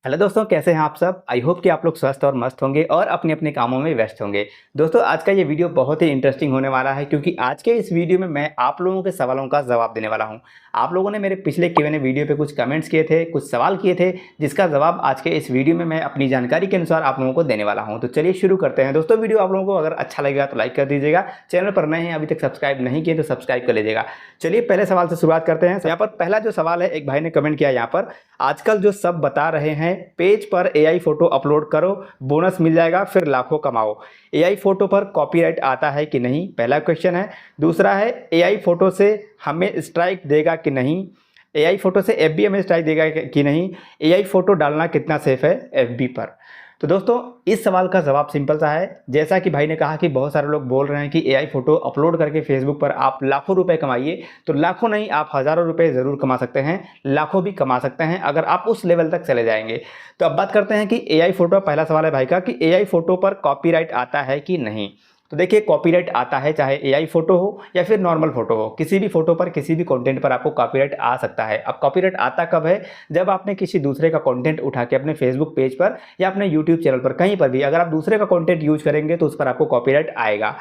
Hello दोस्तों, कैसे हैं आप सब। आई होप कि आप लोग स्वस्थ और मस्त होंगे और अपने अपने कामों में व्यस्त होंगे। दोस्तों, आज का ये वीडियो बहुत ही इंटरेस्टिंग होने वाला है क्योंकि आज के इस वीडियो में मैं आप लोगों के सवालों का जवाब देने वाला हूं। आप लोगों ने मेरे पिछले Q&A वीडियो पे कुछ कमेंट्स किए थे, कुछ सवाल किए थे, जिसका जवाब आज के इस वीडियो में मैं अपनी जानकारी के अनुसार आप लोगों को देने वाला हूँ। तो चलिए शुरू करते हैं। दोस्तों, वीडियो आप लोगों को अगर अच्छा लगेगा तो लाइक कर दीजिएगा। चैनल पर नए हैं, अभी तक सब्सक्राइब नहीं किए तो सब्सक्राइब कर लीजिएगा। चलिए पहले सवाल से शुरुआत करते हैं। यहाँ पर पहला जो सवाल है, एक भाई ने कमेंट किया यहाँ पर, आजकल जो सब बता रहे हैं पेज पर एआई फोटो अपलोड करो, बोनस मिल जाएगा, फिर लाखों कमाओ। एआई फोटो पर कॉपीराइट आता है कि नहीं, पहला क्वेश्चन है। दूसरा है, एआई फोटो से हमें स्ट्राइक देगा कि नहीं, एआई फोटो से एफबी हमें स्ट्राइक देगा कि नहीं, एआई फोटो डालना कितना सेफ है एफबी पर। तो दोस्तों, इस सवाल का जवाब सिंपल सा है। जैसा कि भाई ने कहा कि बहुत सारे लोग बोल रहे हैं कि एआई फोटो अपलोड करके फेसबुक पर आप लाखों रुपए कमाइए, तो लाखों नहीं, आप हज़ारों रुपए ज़रूर कमा सकते हैं, लाखों भी कमा सकते हैं अगर आप उस लेवल तक चले जाएंगे। तो अब बात करते हैं कि एआई फोटो, पहला सवाल है भाई का कि एआई फोटो पर कॉपीराइट आता है कि नहीं। तो देखिए, कॉपीराइट आता है, चाहे एआई फोटो हो या फिर नॉर्मल फोटो हो, किसी भी फोटो पर, किसी भी कंटेंट पर आपको कॉपीराइट आ सकता है। अब कॉपीराइट आता कब है, जब आपने किसी दूसरे का कंटेंट उठा के अपने फेसबुक पेज पर या अपने यूट्यूब चैनल पर, कहीं पर भी अगर आप दूसरे का कंटेंट यूज करेंगे तो उस पर आपको कॉपीराइट आएगा।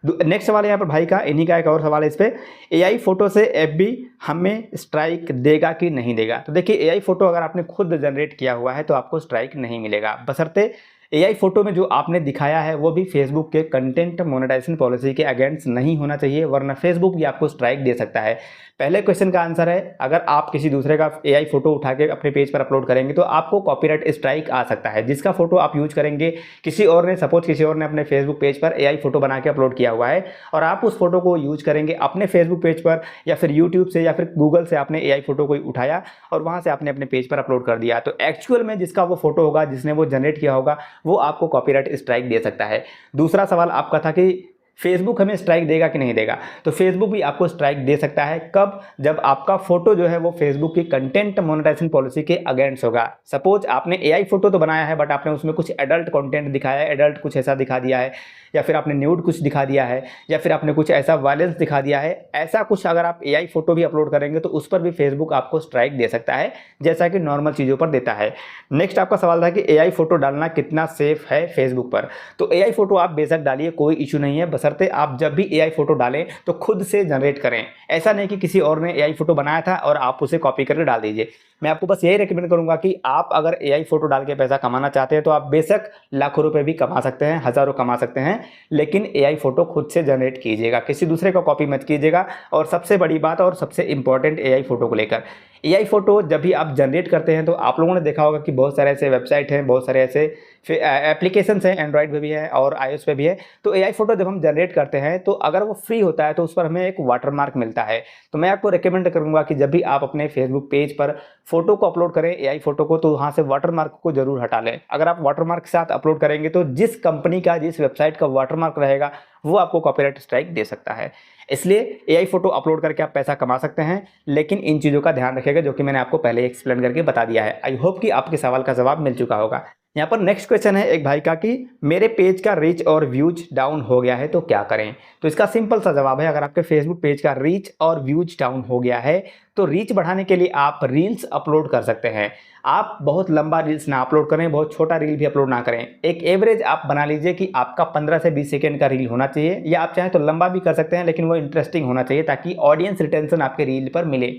नेक्स्ट सवाल है यहाँ पर भाई का, इन्हीं का एक और सवाल है इस पे, एआई फोटो से एफबी हमें स्ट्राइक देगा कि नहीं देगा। तो देखिए, एआई फोटो अगर आपने खुद जनरेट किया हुआ है तो आपको स्ट्राइक नहीं मिलेगा, बशर्ते एआई फोटो में जो आपने दिखाया है वो भी फेसबुक के कंटेंट मोनेटाइजेशन पॉलिसी के अगेंस्ट नहीं होना चाहिए, वरना फेसबुक भी आपको स्ट्राइक दे सकता है। पहले क्वेश्चन का आंसर है, अगर आप किसी दूसरे का एआई फोटो उठा के अपने पेज पर अपलोड करेंगे तो आपको कॉपीराइट स्ट्राइक आ सकता है। जिसका फोटो आप यूज करेंगे, किसी और ने, सपोज किसी और ने अपने फेसबुक पेज पर एआई फोटो बना के अपलोड किया हुआ है और आप उस फोटो को यूज करेंगे अपने फेसबुक पेज पर या फिर यूट्यूब से या फिर गूगल से आपने एआई फोटो को उठाया और वहां से आपने अपने पेज पर अपलोड कर दिया, तो एक्चुअल में जिसका वो फोटो होगा, जिसने वो जनरेट किया होगा, वो आपको कॉपीराइट स्ट्राइक दे सकता है। दूसरा सवाल आपका था कि फेसबुक हमें स्ट्राइक देगा कि नहीं देगा। तो फेसबुक भी आपको स्ट्राइक दे सकता है, कब, जब आपका फोटो जो है वो फेसबुक की कंटेंट मोनेटाइजेशन पॉलिसी के अगेंस्ट होगा। सपोज आपने एआई फोटो तो बनाया है बट आपने उसमें कुछ एडल्ट कंटेंट दिखाया है, एडल्ट कुछ ऐसा दिखा दिया है, या फिर आपने न्यूड कुछ दिखा दिया है, या फिर आपने कुछ ऐसा वायलेंस दिखा दिया है, ऐसा कुछ अगर आप एआई फोटो भी अपलोड करेंगे तो उस पर भी फेसबुक आपको स्ट्राइक दे सकता है, जैसा कि नॉर्मल चीज़ों पर देता है। नेक्स्ट आपका सवाल था कि एआई फोटो डालना कितना सेफ है फेसबुक पर। तो एआई फोटो आप बेशक डालिए, कोई इशू नहीं है, बशर्ते आप जब भी एआई फोटो डालें तो खुद से जनरेट करें। ऐसा नहीं कि किसी और ने एआई फोटो बनाया था और आप उसे कॉपी करके डाल दीजिए। मैं आपको बस यही रेकमेंड करूंगा कि आप अगर एआई फोटो डाल के पैसा कमाना चाहते हैं तो आप बेशक लाखों रुपए भी कमा सकते हैं, हज़ारों कमा सकते हैं, लेकिन एआई फोटो खुद से जनरेट कीजिएगा, किसी दूसरे का कॉपी मत कीजिएगा। और सबसे बड़ी बात और सबसे इंपॉर्टेंट, एआई फोटो को लेकर, एआई फोटो जब भी आप जनरेट करते हैं तो आप लोगों ने देखा होगा कि बहुत सारे ऐसे वेबसाइट हैं, बहुत सारे ऐसे एप्लीकेशंस हैं, एंड्रॉइड पे भी है और आईओएस पे भी है। तो एआई फोटो जब हम जनरेट करते हैं तो अगर वो फ्री होता है तो उस पर हमें एक वाटरमार्क मिलता है। तो मैं आपको रिकमेंड करूंगा कि जब भी आप अपने फेसबुक पेज पर फोटो को अपलोड करें, एआई फोटो को, तो वहाँ से वाटरमार्क को जरूर हटा लें। अगर आप वाटरमार्क के साथ अपलोड करेंगे तो जिस कंपनी का, जिस वेबसाइट का वाटरमार्क रहेगा वो आपको कॉपीराइट स्ट्राइक दे सकता है। इसलिए एआई फोटो अपलोड करके आप पैसा कमा सकते हैं, लेकिन इन चीज़ों का ध्यान रखिएगा जो कि मैंने आपको पहले एक्सप्लेन करके बता दिया है। आई होप कि आपके सवाल का जवाब मिल चुका होगा। यहाँ पर नेक्स्ट क्वेश्चन है एक भाई का कि मेरे पेज का रीच और व्यूज डाउन हो गया है तो क्या करें। तो इसका सिंपल सा जवाब है, अगर आपके फेसबुक पेज का रीच और व्यूज डाउन हो गया है तो रीच बढ़ाने के लिए आप रील्स अपलोड कर सकते हैं। आप बहुत लंबा रील्स ना अपलोड करें, बहुत छोटा रील भी अपलोड ना करें। एक एवरेज आप बना लीजिए कि आपका 15 से 20 सेकेंड का रील होना चाहिए, या आप चाहें तो लंबा भी कर सकते हैं, लेकिन वो इंटरेस्टिंग होना चाहिए ताकि ऑडियंस रिटेंशन आपके रील पर मिले।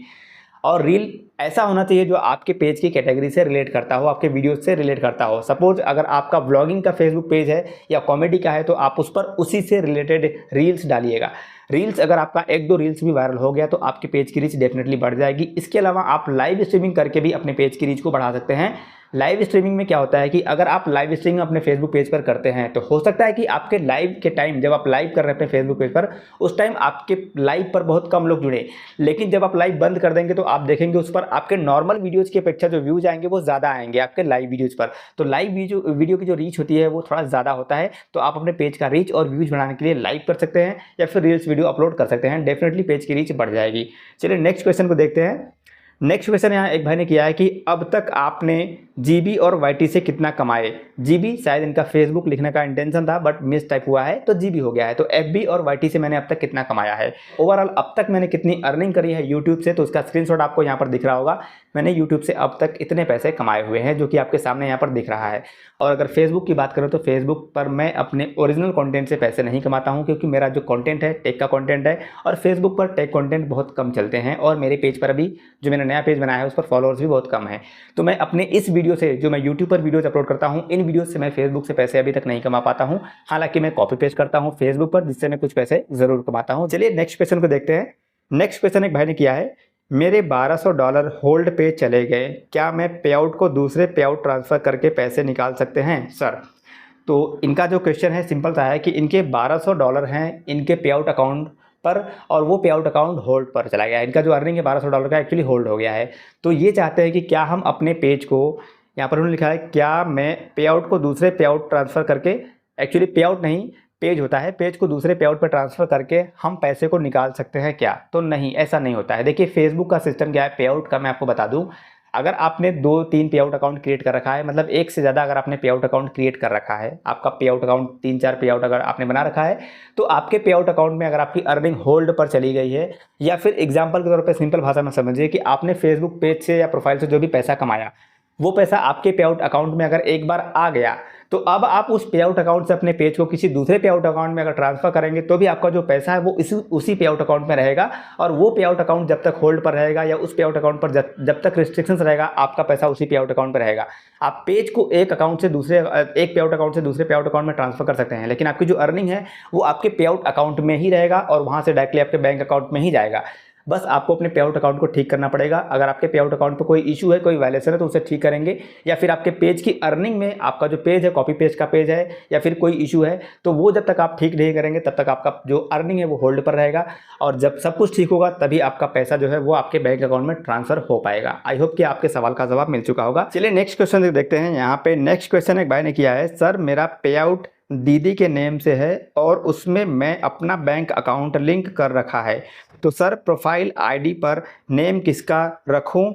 और रील ऐसा होना चाहिए जो आपके पेज की कैटेगरी से रिलेट करता हो, आपके वीडियो से रिलेट करता हो। सपोज अगर आपका व्लॉगिंग का फेसबुक पेज है या कॉमेडी का है तो आप उस पर उसी से रिलेटेड रील्स डालिएगा। रील्स अगर आपका 1-2 रील्स भी वायरल हो गया तो आपके पेज की रीच डेफिनेटली बढ़ जाएगी। इसके अलावा आप लाइव स्ट्रीमिंग करके भी अपने पेज की रीच को बढ़ा सकते हैं। लाइव स्ट्रीमिंग में क्या होता है कि अगर आप लाइव स्ट्रीमिंग अपने फेसबुक पेज पर करते हैं तो हो सकता है कि आपके लाइव के टाइम, जब आप लाइव कर रहे हैं अपने फेसबुक पेज पर, उस टाइम आपके लाइव पर बहुत कम लोग जुड़े, लेकिन जब आप लाइव बंद कर देंगे तो आप देखेंगे उस पर आपके नॉर्मल वीडियोज़ की अपेक्षा जो व्यूज आएंगे वो ज़्यादा आएंगे आपके लाइव वीडियोज़ पर। तो लाइव वीडियो की जो रीच होती है वो थोड़ा ज़्यादा होता है, तो आप अपने पेज का रीच और व्यूज बढ़ाने के लिए लाइव कर सकते हैं या फिर रील्स वीडियो अपलोड कर सकते हैं। डेफिनेटली पेज की रीच बढ़ जाएगी। चलिए नेक्स्ट क्वेश्चन को देखते हैं। नेक्स्ट क्वेश्चन यहाँ एक भाई ने किया है कि अब तक आपने जीबी और वाईटी से कितना कमाए। जीबी शायद इनका फेसबुक लिखने का इंटेंशन था बट मिस टाइप हुआ है तो जीबी हो गया है। तो एफबी और वाईटी से मैंने अब तक कितना कमाया है, ओवरऑल अब तक मैंने कितनी अर्निंग करी है यूट्यूब से, तो उसका स्क्रीनशॉट आपको यहाँ पर दिख रहा होगा। मैंने यूट्यूब से अब तक इतने पैसे कमाए हुए हैं जो कि आपके सामने यहाँ पर दिख रहा है। और अगर फेसबुक की बात करूँ तो फेसबुक पर मैं अपने ओरिजिनल कंटेंट से पैसे नहीं कमाता हूँ, क्योंकि मेरा जो कंटेंट है टेक का कंटेंट है और फेसबुक पर टेक कंटेंट बहुत कम चलते हैं और मेरे पेज पर अभी जो मैंने नया पेज बनाया है उस पर फॉलोअर्स भी बहुत कम है। तो मैं अपने इस वीडियो से जो मैं यूट्यूब पर वीडियोज अपलोड करता हूँ, इन वीडियो से मैं फेसबुक से पैसे अभी तक नहीं कमा पाता हूँ। हालांकि मैं कॉपी पेस्ट करता हूँ फेसबुक पर, जिससे मैं कुछ पैसे जरूर कमाता हूँ। चलिए नेक्स्ट क्वेश्चन को देखते हैं। नेक्स्ट क्वेश्चन एक भाई ने किया है, मेरे $1200 होल्ड पे चले गए, क्या मैं पे आउट को दूसरे पे आउट ट्रांसफ़र करके पैसे निकाल सकते हैं सर। तो इनका जो क्वेश्चन है सिंपल सा है कि इनके $1200 हैं इनके पे आउट अकाउंट पर और वो पे आउट अकाउंट होल्ड पर चला गया है। इनका जो अर्निंग है $1200 का एक्चुअली होल्ड हो गया है। तो ये चाहते हैं कि क्या हम अपने पेज को, यहाँ पर उन्होंने लिखा है क्या मैं पे आउट को दूसरे पे आउट ट्रांसफ़र करके, एक्चुअली पे आउट नहीं पेज होता है, पेज को दूसरे पे आउट पर ट्रांसफ़र करके हम पैसे को निकाल सकते हैं क्या। तो नहीं, ऐसा नहीं होता है। देखिए फेसबुक का सिस्टम क्या है पे आउट का, मैं आपको बता दूं। अगर आपने 2-3 पे आउट अकाउंट क्रिएट कर रखा है, मतलब एक से ज़्यादा अगर आपने पे आउट अकाउंट क्रिएट कर रखा है, आपका पे आउट अकाउंट 3-4 पे आउट अगर आपने बना रखा है, तो आपके पे आउट अकाउंट में अगर आपकी अर्निंग होल्ड पर चली गई है, या फिर एग्जाम्पल के तौर पर सिंपल भाषा में समझिए कि आपने फेसबुक पेज से या प्रोफाइल से जो भी पैसा कमाया, वो पैसा आपके पे आउट अकाउंट में अगर एक बार आ गया, तो अब आप उस पे आउट अकाउंट से अपने पेज को किसी दूसरे पे आउट अकाउंट में अगर ट्रांसफर करेंगे तो भी आपका जो पैसा है वो उसी पे आउट अकाउंट में रहेगा। और वो पे आउट अकाउंट जब तक होल्ड पर रहेगा या उस पे आउट अकाउंट पर जब तक रिस्ट्रिक्शंस रहेगा, आपका पैसा उसी पे आउट अकाउंट पर रहेगा। आप पेज को एक अकाउंट से दूसरे, एक पे आउट अकाउंट से दूसरे पे आउट अकाउंट में ट्रांसफर कर सकते हैं, लेकिन आपकी जो अर्निंग है वो आपके पे आउट अकाउंट में ही रहेगा और वहाँ से डायरेक्टली आपके बैंक अकाउंट में ही जाएगा। बस आपको अपने पे आउट अकाउंट को ठीक करना पड़ेगा। अगर आपके पे आउट अकाउंट पर कोई इशू है, कोई वायलेशन है, तो उसे ठीक करेंगे, या फिर आपके पेज की अर्निंग में आपका जो पेज है कॉपी पेज का पेज है या फिर कोई इशू है, तो वो जब तक आप ठीक नहीं करेंगे तब तक आपका जो अर्निंग है वो होल्ड पर रहेगा। और जब सब कुछ ठीक होगा तभी आपका पैसा जो है वो आपके बैंक अकाउंट में ट्रांसफर हो पाएगा। आई होप कि आपके सवाल का जवाब मिल चुका होगा। चलिए नेक्स्ट क्वेश्चन देखते हैं। यहाँ पे नेक्स्ट क्वेश्चन एक भाई ने किया है, सर मेरा पे आउट दीदी के नेम से है और उसमें मैं अपना बैंक अकाउंट लिंक कर रखा है, तो सर प्रोफाइल आईडी पर नेम किसका रखूं,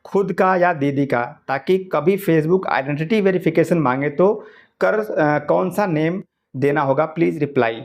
खुद का या दीदी का, ताकि कभी फेसबुक आइडेंटिटी वेरिफिकेशन मांगे तो कौन सा नेम देना होगा, प्लीज़ रिप्लाई।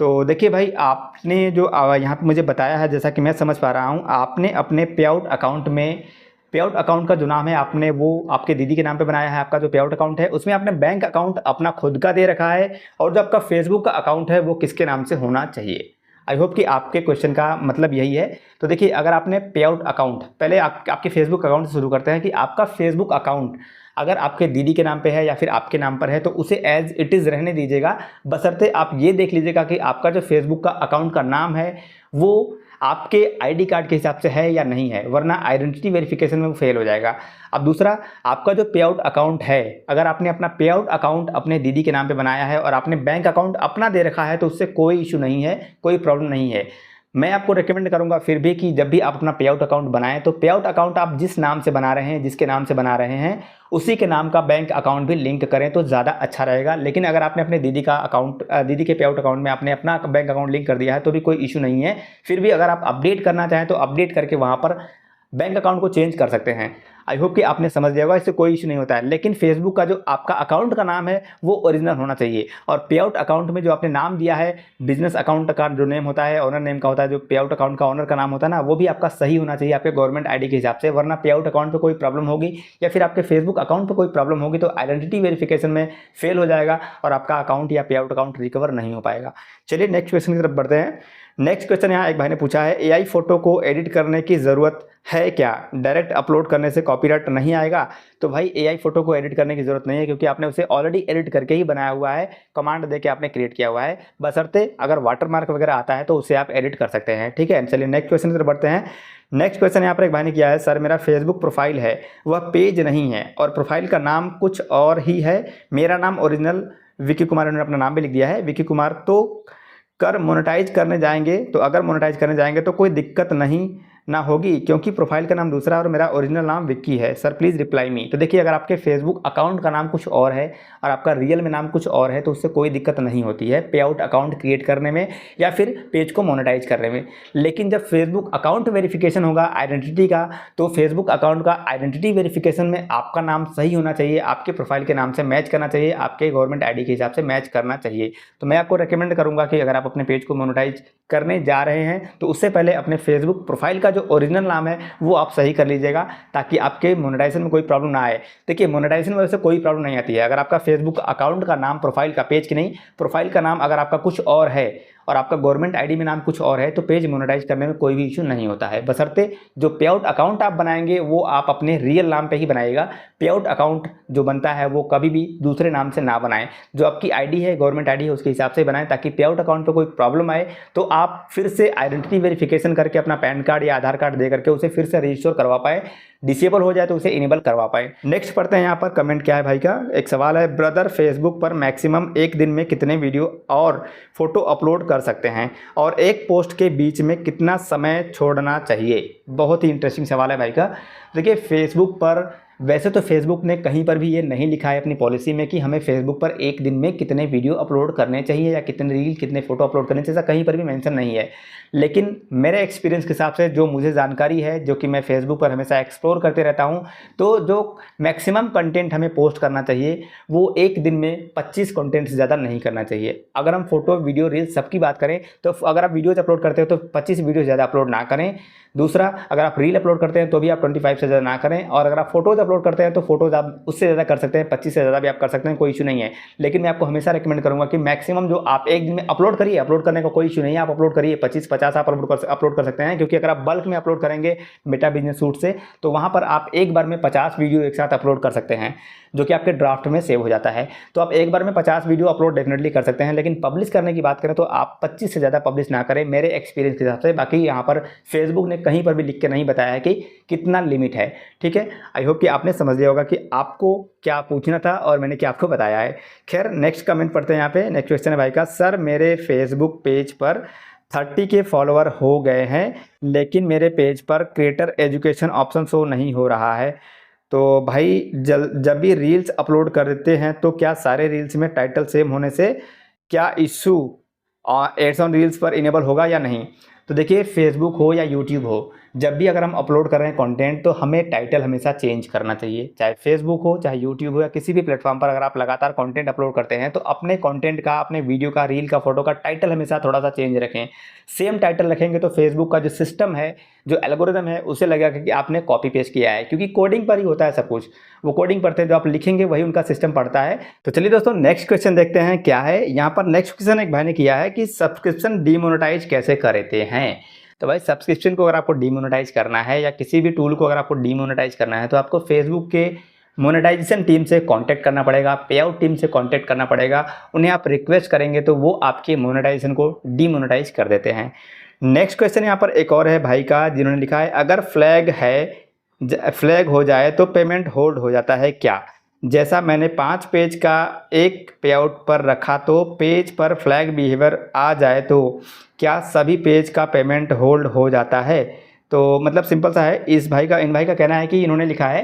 तो देखिए भाई, आपने जो यहाँ पे मुझे बताया है, जैसा कि मैं समझ पा रहा हूँ, आपने अपने पे आउट अकाउंट में, पे आउट अकाउंट का जो नाम है आपने वो आपके दीदी के नाम पे बनाया है। आपका जो पे आउट अकाउंट है उसमें आपने बैंक अकाउंट अपना खुद का दे रखा है, और जो आपका फेसबुक का अकाउंट है वो किसके नाम से होना चाहिए। आई होप कि आपके क्वेश्चन का मतलब यही है। तो देखिए, अगर आपने पे आउट अकाउंट, पहले आपके फेसबुक अकाउंट से शुरू करते हैं कि आपका फेसबुक अकाउंट अगर आपके दीदी के नाम पे है या फिर आपके नाम पर है तो उसे एज इट इज़ रहने दीजिएगा, बशर्ते आप ये देख लीजिएगा कि आपका जो फेसबुक का अकाउंट का नाम है वो आपके आईडी कार्ड के हिसाब से है या नहीं है, वरना आइडेंटिटी वेरिफिकेशन में वो फेल हो जाएगा। अब दूसरा, आपका जो पे आउट अकाउंट है, अगर आपने अपना पे आउट अकाउंट अपने दीदी के नाम पे बनाया है और आपने बैंक अकाउंट अपना दे रखा है तो उससे कोई इशू नहीं है, कोई प्रॉब्लम नहीं है। मैं आपको रिकमेंड करूंगा फिर भी कि जब भी आप अपना पे आउट अकाउंट बनाएं तो पे आउट अकाउंट आप जिस नाम से बना रहे हैं, जिसके नाम से बना रहे हैं, उसी के नाम का बैंक अकाउंट भी लिंक करें तो ज़्यादा अच्छा रहेगा। लेकिन अगर आपने अपने दीदी का अकाउंट, दीदी के पे आउट अकाउंट में आपने अपना बैंक अकाउंट लिंक कर दिया है तो भी कोई इशू नहीं है। फिर भी अगर आप अपडेट करना चाहें तो अपडेट करके वहाँ पर बैंक अकाउंट को चेंज कर सकते हैं। आई होप कि आपने समझ लिया होगा, इससे कोई इशू नहीं होता है। लेकिन फेसबुक का जो आपका अकाउंट का नाम है वो ओरिजिनल होना चाहिए, और पे आउट अकाउंट में जो आपने नाम दिया है, बिजनेस अकाउंट का जो नेम होता है, ऑनर नेम का होता है, जो पे आउट अकाउंट का ऑनर का नाम होता है ना, वो भी आपका सही होना चाहिए आपके गवर्नमेंट आईडी के हिसाब से, वरना पे आउट अकाउंट पर कोई प्रॉब्लम होगी या फिर आपके फेसबुक अकाउंट पर कोई प्रॉब्लम होगी तो आइडेंटिटी वेरिफिकेशन में फेल हो जाएगा और आपका अकाउंट या पे आउट अकाउंट रिकवर नहीं हो पाएगा। चलिए नेक्स्ट क्वेश्चन की तरफ बढ़ते हैं। नेक्स्ट क्वेश्चन यहाँ एक भाई ने पूछा है, एआई फोटो को एडिट करने की ज़रूरत है क्या, डायरेक्ट अपलोड करने से कॉपीराइट नहीं आएगा। तो भाई एआई फोटो को एडिट करने की ज़रूरत नहीं है, क्योंकि आपने उसे ऑलरेडी एडिट करके ही बनाया हुआ है, कमांड देके आपने क्रिएट किया हुआ है। बशर्ते अगर वाटरमार्क वगैरह आता है तो उसे आप एडिट कर सकते हैं, ठीक है। चलिए नेक्स्ट क्वेश्चन की तरफ बढ़ते हैं। नेक्स्ट क्वेश्चन यहाँ पर एक भाई ने किया है, सर मेरा फेसबुक प्रोफाइल है वह पेज नहीं है और प्रोफाइल का नाम कुछ और ही है, मेरा नाम ओरिजिनल विकी कुमार, उन्होंने अपना नाम भी लिख दिया है विकी कुमार, तो कर मोनेटाइज करने जाएंगे, तो अगर मोनेटाइज करने जाएंगे तो कोई दिक्कत नहीं ना होगी, क्योंकि प्रोफाइल का नाम दूसरा और मेरा ओरिजिनल नाम विक्की है। Sir please reply me. तो देखिए, अगर आपके फेसबुक अकाउंट का नाम कुछ और है और आपका रियल में नाम कुछ और है तो उससे कोई दिक्कत नहीं होती है पे आउट अकाउंट क्रिएट करने में या फिर पेज को मोनेटाइज करने में। लेकिन जब फेसबुक अकाउंट वेरिफिकेशन होगा आइडेंटिटी का, तो फेसबुक अकाउंट का आइडेंटिटी वेरिफिकेशन में आपका नाम सही होना चाहिए, आपके प्रोफाइल के नाम से मैच करना चाहिए, आपके गवर्नमेंट आईडी के हिसाब से मैच करना चाहिए। तो मैं आपको रिकमेंड करूंगा कि अगर आप अपने पेज को मोनेटाइज करने जा रहे हैं तो उससे पहले अपने फेसबुक प्रोफाइल का जो ओरिजिनल नाम है वो आप सही कर लीजिएगा, ताकि आपके मोनेटाइजेशन में कोई प्रॉब्लम ना आए। देखिए, मोनेटाइजेशन में वैसे कोई प्रॉब्लम नहीं आती है। अगर आपका फेसबुक अकाउंट का नाम, प्रोफाइल का, पेज की नहीं, प्रोफाइल का नाम अगर आपका कुछ और है और आपका गवर्नमेंट आईडी में नाम कुछ और है तो पेज मोनेटाइज करने में कोई भी इशू नहीं होता है, बशर्ते जो पे आउट अकाउंट आप बनाएंगे वो आप अपने रियल नाम पे ही बनाइएगा। पे आउट अकाउंट जो बनता है वो कभी भी दूसरे नाम से ना बनाएं, जो आपकी आईडी है, गवर्नमेंट आईडी है, उसके हिसाब से बनाएं, ताकि पे आउट अकाउंट पे कोई प्रॉब्लम आए तो आप फिर से आइडेंटिटी वेरिफिकेशन करके अपना पैन कार्ड या आधार कार्ड दे करके उसे फिर से रजिस्टर करवा पाए, डिसेबल हो जाए तो उसे इनेबल करवा पाए। नेक्स्ट पढ़ते हैं, यहाँ पर कमेंट क्या है भाई का। एक सवाल है, ब्रदर फेसबुक पर मैक्सिमम एक दिन में कितने वीडियो और फोटो अपलोड कर सकते हैं और एक पोस्ट के बीच में कितना समय छोड़ना चाहिए? बहुत ही इंटरेस्टिंग सवाल है भाई का। देखिए, फेसबुक पर वैसे तो फेसबुक ने कहीं पर भी ये नहीं लिखा है अपनी पॉलिसी में कि हमें फेसबुक पर एक दिन में कितने वीडियो अपलोड करने चाहिए या कितने रील, कितने फोटो अपलोड करने चाहिए, ऐसा कहीं पर भी मेंशन नहीं है। लेकिन मेरे एक्सपीरियंस के हिसाब से जो मुझे जानकारी है, जो कि मैं फेसबुक पर हमेशा एक्सप्लोर करते रहता हूँ, तो जो मैक्सिमम कंटेंट हमें पोस्ट करना चाहिए वो एक दिन में 25 कंटेंट से ज़्यादा नहीं करना चाहिए। अगर हम फोटो, वीडियो, रील्स सबकी बात करें तो अगर आप वीडियोज अपलोड करते हो तो 25 वीडियो ज़्यादा अपलोड ना करें। दूसरा, अगर आप रील अपलोड करते हैं तो भी आप 25 से ज़्यादा ना करें, और अगर आप फोटोज़ अपलोड करते हैं तो फोटोज़ आप उससे ज़्यादा कर सकते हैं, 25 से ज़्यादा भी आप कर सकते हैं, कोई इशू नहीं है। लेकिन मैं आपको हमेशा रिकमेंड करूंगा कि मैक्सिमम जो आप एक दिन में अपलोड करिए, अपलोड करने का कोई इशू नहीं है, आप अपलोड करिए 25-50 आप अपलोड कर सकते हैं, क्योंकि अगर आप बल्क में अपलोड करेंगे मेटा बिजनेस सूट से तो वहाँ पर आप एक बार में 50 वीडियो एक साथ अपलोड कर सकते हैं, जो कि आपके ड्राफ्ट में सेव हो जाता है। तो आप एक बार में 50 वीडियो अपलोड डेफिनेटली कर सकते हैं, लेकिन पब्लिश करने की बात करें तो आप 25 से ज़्यादा पब्लिश ना करें, मेरे एक्सपीरियंस के हिसाब से। बाकी यहाँ पर फेसबुक ने कहीं पर भी लिख के नहीं बताया है कि कितना लिमिट है, ठीक है। आई होप कि आपने समझ लिया होगा कि आपको क्या पूछना था और मैंने क्या आपको बताया है। खैर, नेक्स्ट कमेंट पढ़ते हैं। यहाँ पे नेक्स्ट क्वेश्चन है भाई का, सर मेरे फेसबुक पेज पर 30 के फॉलोअर हो गए हैं, लेकिन मेरे पेज पर क्रिएटर एजुकेशन ऑप्शन शो नहीं हो रहा है। तो भाई जब भी रील्स अपलोड कर देते हैं तो क्या सारे रील्स में टाइटल सेम होने से क्या इशू एड्स ऑन रील्स पर इनेबल होगा या नहीं? तो देखिए, फेसबुक हो या यूट्यूब हो, जब भी अगर हम अपलोड कर रहे हैं कंटेंट तो हमें टाइटल हमेशा चेंज करना चाहिए। चाहे फेसबुक हो, चाहे यूट्यूब हो, या किसी भी प्लेटफॉर्म पर अगर आप लगातार कंटेंट अपलोड करते हैं तो अपने कंटेंट का, अपने वीडियो का, रील का, फोटो का टाइटल हमेशा थोड़ा सा चेंज रखें। सेम टाइटल रखेंगे तो फेसबुक का जो सिस्टम है, जो एल्गोरिदम है, उसे लगेगा कि आपने कॉपी पेस्ट किया है, क्योंकि कोडिंग पर ही होता है सब कुछ। वो कोडिंग पढ़ते हैं, जो आप लिखेंगे वही उनका सिस्टम पढ़ता है। तो चलिए दोस्तों, नेक्स्ट क्वेश्चन देखते हैं क्या है। यहाँ पर नेक्स्ट क्वेश्चन एक भाई ने किया है कि सब्सक्रिप्शन डीमोनेटाइज कैसे करते हैं। तो भाई, सब्सक्रिप्शन को अगर आपको डीमोनेटाइज करना है या किसी भी टूल को अगर आपको डीमोनेटाइज करना है तो आपको फेसबुक के मोनेटाइजेशन टीम से कांटेक्ट करना पड़ेगा, पे आउट टीम से कांटेक्ट करना पड़ेगा। उन्हें आप रिक्वेस्ट करेंगे तो वो आपके मोनेटाइजेशन को डीमोनेटाइज कर देते हैं। नेक्स्ट क्वेश्चन यहाँ पर एक और है भाई का, जिन्होंने लिखा है, अगर फ्लैग हो जाए तो पेमेंट होल्ड हो जाता है क्या? जैसा मैंने 5 पेज का एक पे आउट पर रखा तो पेज पर फ्लैग बिहेवियर आ जाए तो क्या सभी पेज का पेमेंट होल्ड हो जाता है? तो मतलब सिंपल सा है। इन भाई का कहना है कि इन्होंने लिखा है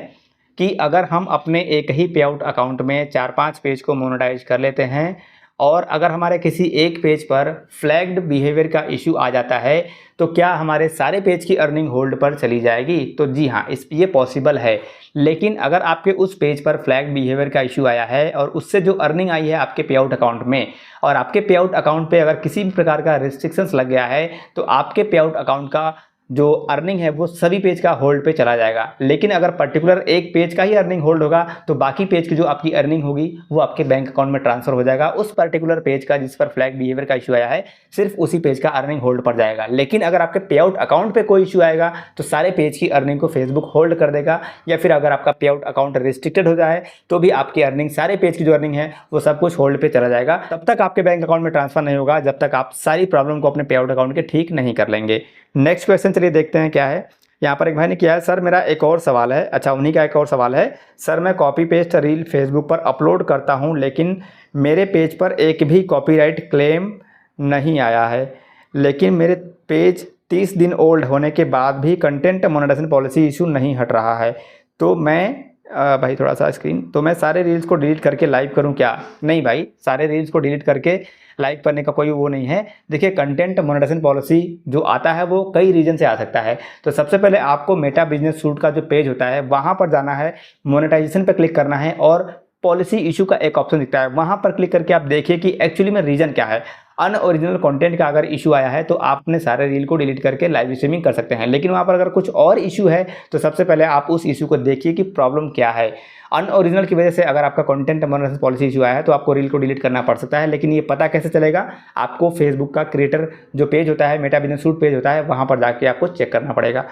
कि अगर हम अपने एक ही पे आउट अकाउंट में 4-5 पेज को मोनेटाइज कर लेते हैं और अगर हमारे किसी एक पेज पर फ्लैग्ड बिहेवियर का इशू आ जाता है तो क्या हमारे सारे पेज की अर्निंग होल्ड पर चली जाएगी? तो जी हाँ, ये पॉसिबल है। लेकिन अगर आपके उस पेज पर फ्लैग बिहेवियर का इशू आया है और उससे जो अर्निंग आई है आपके पे आउट अकाउंट में, और आपके पे आउट अकाउंट पे अगर किसी भी प्रकार का रिस्ट्रिक्शंस लग गया है तो आपके पे आउट अकाउंट का जो अर्निंग है वो सभी पेज का होल्ड पे चला जाएगा। लेकिन अगर पर्टिकुलर एक पेज का ही अर्निंग होल्ड होगा तो बाकी पेज की जो आपकी अर्निंग होगी वो आपके बैंक अकाउंट में ट्रांसफर हो जाएगा। उस पर्टिकुलर पेज का जिस पर फ्लैग बिहेवियर का इशू आया है सिर्फ उसी पेज का अर्निंग होल्ड पर जाएगा। लेकिन अगर आपके पे आउट अकाउंट पे कोई इशू आएगा तो सारे पेज की अर्निंग को फेसबुक होल्ड कर देगा, या फिर अगर आपका पे आउट अकाउंट रिस्ट्रिक्टेड हो जाए तो भी आपकी अर्निंग, सारे पेज की जो अर्निंग है वो सब कुछ होल्ड पे चला जाएगा। तब तक आपके बैंक अकाउंट में ट्रांसफर नहीं होगा जब तक आप सारी प्रॉब्लम को अपने पे आउट अकाउंट के ठीक नहीं कर लेंगे। नेक्स्ट क्वेश्चन चलिए देखते हैं क्या है। यहाँ पर एक भाई ने किया है, सर मेरा एक और सवाल है। अच्छा, उन्हीं का एक और सवाल है। सर मैं कॉपी पेस्ट रील फेसबुक पर अपलोड करता हूँ लेकिन मेरे पेज पर एक भी कॉपीराइट क्लेम नहीं आया है, लेकिन मेरे पेज 30 दिन ओल्ड होने के बाद भी कंटेंट मोनेटाइजेशन पॉलिसी इशू नहीं हट रहा है। तो मैं भाई थोड़ा सा स्क्रीन, तो मैं सारे रील्स को डिलीट करके लाइव करूं क्या? नहीं भाई, सारे रील्स को डिलीट करके लाइव करने का कोई वो नहीं है। देखिए, कंटेंट मोनेटाइजेशन पॉलिसी जो आता है वो कई रीजन से आ सकता है। तो सबसे पहले आपको मेटा बिजनेस सूट का जो पेज होता है वहाँ पर जाना है, मोनेटाइजेशन पर क्लिक करना है और पॉलिसी इशू का एक ऑप्शन दिखता है, वहाँ पर क्लिक करके आप देखिए कि एक्चुअली में रीजन क्या है। अनओरिजिनल कंटेंट का अगर इशू आया है तो आप अपने सारे रील को डिलीट करके लाइव स्ट्रीमिंग कर सकते हैं। लेकिन वहाँ पर अगर कुछ और इशू है तो सबसे पहले आप उस इशू को देखिए कि प्रॉब्लम क्या है। अनओरिजिनल की वजह से अगर आपका कंटेंट मोनेटाइजेशन पॉलिसी इशू आया है तो आपको रील को डिलीट करना पड़ सकता है। लेकिन ये पता कैसे चलेगा? आपको फेसबुक का क्रिएटर जो पेज होता है, मेटा बिजनेस सूट पेज होता है, वहाँ पर जाके आपको चेक करना पड़ेगा।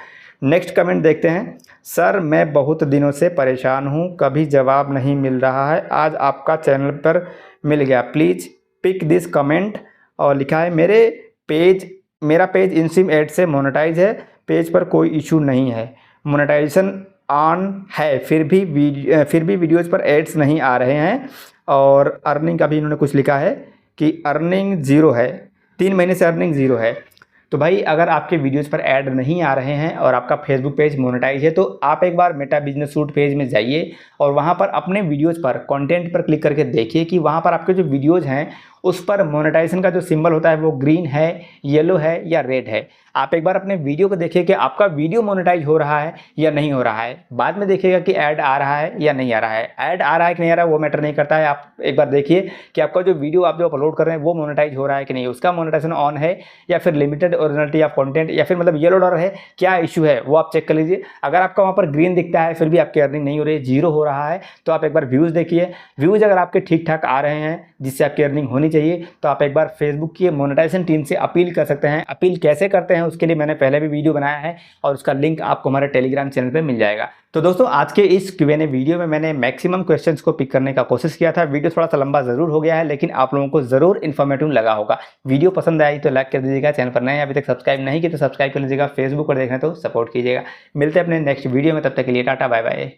नेक्स्ट कमेंट देखते हैं। सर, मैं बहुत दिनों से परेशान हूँ, कभी जवाब नहीं मिल रहा है, आज आपका चैनल पर मिल गया, प्लीज़ पिक दिस कमेंट। और लिखा है मेरा पेज इंस्ट्रीम एड से मोनेटाइज है, पेज पर कोई इशू नहीं है, मोनेटाइजेशन ऑन है, फिर भी वीडियोज़ पर एड्स नहीं आ रहे हैं। और अर्निंग का भी इन्होंने कुछ लिखा है कि अर्निंग ज़ीरो है, 3 महीने से अर्निंग ज़ीरो है। तो भाई, अगर आपके वीडियोस पर ऐड नहीं आ रहे हैं और आपका फेसबुक पेज मोनेटाइज है तो आप एक बार मेटा बिजनेस सूट पेज में जाइए और वहाँ पर अपने वीडियोस पर कंटेंट पर क्लिक करके देखिए कि वहाँ पर आपके जो वीडियोस हैं उस पर मोनेटाइजेशन का जो सिंबल होता है वो ग्रीन है, येलो है या रेड है। आप एक बार अपने वीडियो को देखिए कि आपका वीडियो मोनेटाइज हो रहा है या नहीं हो रहा है। बाद में देखिएगा कि ऐड आ रहा है या नहीं आ रहा है। ऐड आ रहा है कि नहीं आ रहा है वो मैटर नहीं करता है। आप एक बार देखिए कि आपका जो वीडियो आप जो अपलोड कर रहे हैं वो मोनेटाइज हो रहा है कि नहीं, उसका मोनेटाइजेशन ऑन है या फिर लिमिटेड ओरिजिनलिटी ऑफ कंटेंट या फिर मतलब येलो डॉलर है, क्या इशू है वो आप चेक कर लीजिए। अगर आपका वहाँ पर ग्रीन दिखता है फिर भी आपकी अर्निंग नहीं हो रही है, जीरो हो रहा है, तो आप एक बार व्यूज़ देखिए। व्यूज़ अगर आपके ठीक ठाक आ रहे हैं जिससे आपकी अर्निंग होनी चाहिए तो आप एक बार फेसबुक की मोनेटाइजेशन टीम से अपील कर सकते हैं। अपील कैसे करते हैं उसके लिए मैंने पहले भी वीडियो बनाया है और उसका लिंक आपको हमारे टेलीग्राम चैनल पे मिल जाएगा। तो दोस्तों, आज के इस Q&A वीडियो में मैंने मैक्सिमम क्वेश्चंस को पिक करने का कोशिश किया था। वीडियो थोड़ा सा लंबा जरूर हो गया है लेकिन आप लोगों को जरूर इन्फॉर्मेटिव लगा होगा। वीडियो पसंद आई तो लाइक कर दीजिएगा, चैनल पर नए हैं अभी तक सब्सक्राइब नहीं किया तो सब्सक्राइब कर लीजिएगा, फेसबुक पर देखना तो सपोर्ट कीजिएगा। मिलते हैं अपने नेक्स्ट वीडियो में, तब तक के लिए टाटा बाय बाय।